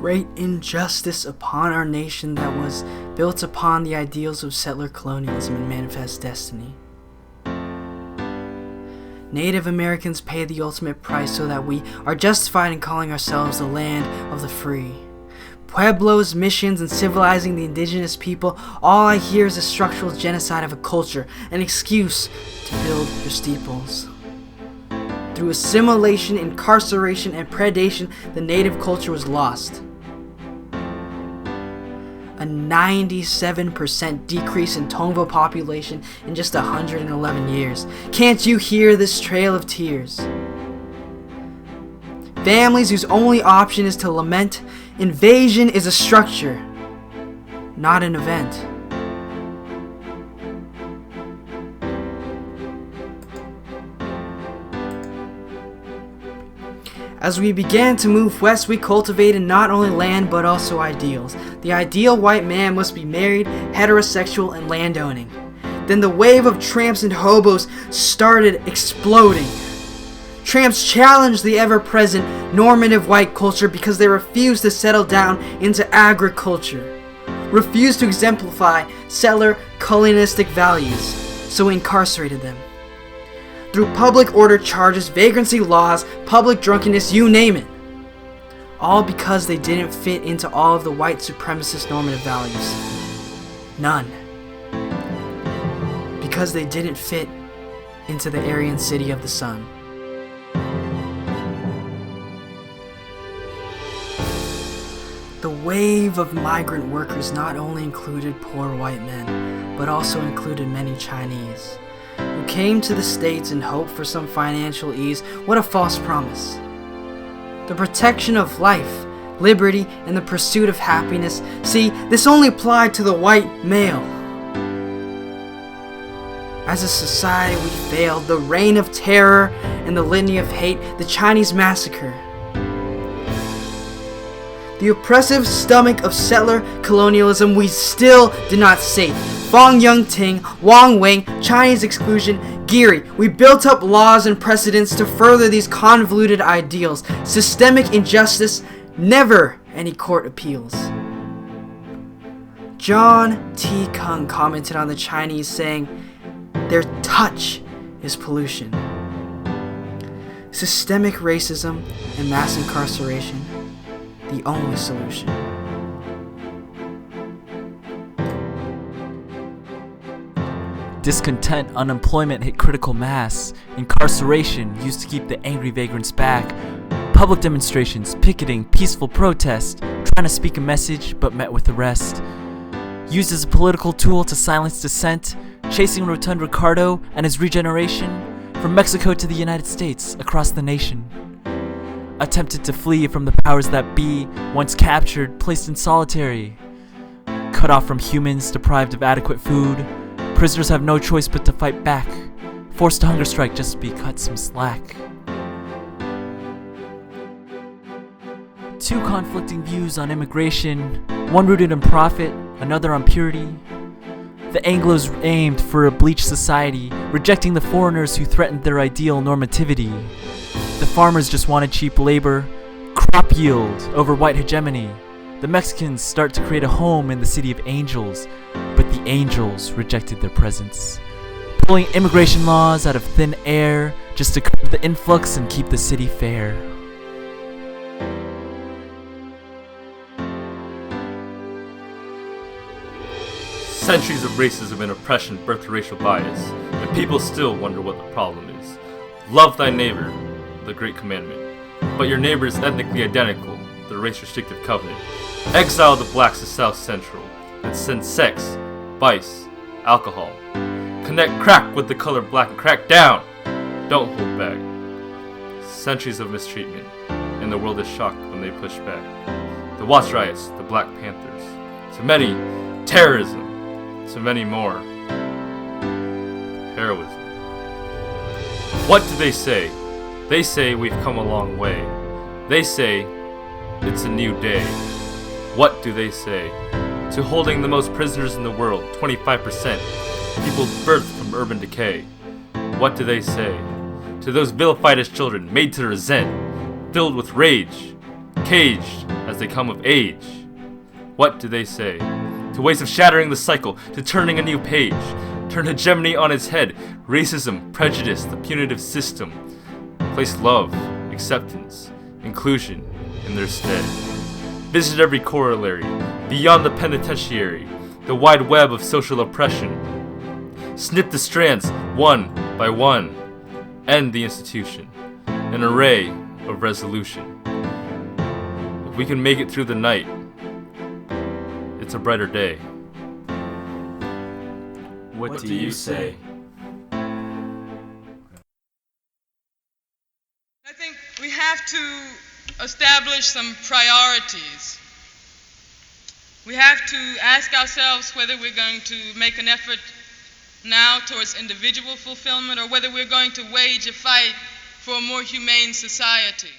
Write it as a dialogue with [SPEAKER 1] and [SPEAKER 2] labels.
[SPEAKER 1] great injustice upon our nation that was built upon the ideals of settler colonialism and manifest destiny. Native Americans pay the ultimate price so that we are justified in calling ourselves the land of the free. Pueblos, missions, and civilizing the indigenous people, all I hear is a structural genocide of a culture, an excuse to build your steeples. Through assimilation, incarceration, and predation, the native culture was lost. A 97% decrease in Tongva population in just 111 years. Can't you hear this trail of tears? Families whose only option is to lament. Invasion is a structure, not an event. As we began to move west, we cultivated not only land but also ideals. The ideal white man must be married, heterosexual, and landowning. Then the wave of tramps and hobos started exploding. Tramps challenged the ever-present normative white culture because they refused to settle down into agriculture, refused to exemplify settler colonialistic values, so we incarcerated them. Through public order charges, vagrancy laws, public drunkenness, you name it. All because they didn't fit into all of the white supremacist normative values. None. Because they didn't fit into the Aryan city of the sun. The wave of migrant workers not only included poor white men, but also included many Chinese, who came to the States in hope for some financial ease. What a false promise. The protection of life, liberty, and the pursuit of happiness. See, this only applied to the white male. As a society, we failed. The reign of terror and the litany of hate, the Chinese massacre. The oppressive stomach of settler colonialism we still did not sate. Fong Yung Ting, Wang Wing, Chinese exclusion, Geary. We built up laws and precedents to further these convoluted ideals. Systemic injustice, never any court appeals. John T. Kung commented on the Chinese saying, "Their touch is pollution." Systemic racism and mass incarceration, the only solution.
[SPEAKER 2] Discontent, unemployment hit critical mass. Incarceration used to keep the angry vagrants back. Public demonstrations, picketing, peaceful protest, trying to speak a message but met with arrest. Used as a political tool to silence dissent, chasing Rotund Ricardo and his regeneration from Mexico to the United States, across the nation. Attempted to flee from the powers that be, once captured, placed in solitary. Cut off from humans, deprived of adequate food. Prisoners have no choice but to fight back, forced to hunger strike just to be cut some slack. Two conflicting views on immigration, one rooted in profit, another on purity. The Anglos aimed for a bleached society, rejecting the foreigners who threatened their ideal normativity. The farmers just wanted cheap labor, crop yield over white hegemony. The Mexicans start to create a home in the city of angels, but the angels rejected their presence, pulling immigration laws out of thin air just to curb the influx and keep the city fair.
[SPEAKER 3] Centuries of racism and oppression birthed racial bias, and people still wonder what the problem is. Love thy neighbor, the great commandment. But your neighbor is ethnically identical, the race-restrictive covenant. Exile the blacks to South Central, and send sex, vice, alcohol. Connect crack with the color black and crack down! Don't hold back. Centuries of mistreatment, and the world is shocked when they push back. The Watts riots, the Black Panthers. So many, terrorism. So many more. Heroism. What do they say? They say we've come a long way. They say it's a new day. What do they say? To holding the most prisoners in the world, 25%. People birthed from urban decay. What do they say? To those vilified as children, made to resent, filled with rage, caged as as they come of age, what do they say? To ways of shattering the cycle, to turning a new page, turn hegemony on its head, racism, prejudice, the punitive system, place love, acceptance, inclusion in their stead. Visit every corollary, beyond the penitentiary, the wide web of social oppression. Snip the strands, one by one, end the institution, an array of resolution. If we can make it through the night, it's a brighter day.
[SPEAKER 2] What do you say?
[SPEAKER 4] I think we have to establish some priorities. We have to ask ourselves whether we're going to make an effort now towards individual fulfillment or whether we're going to wage a fight for a more humane society.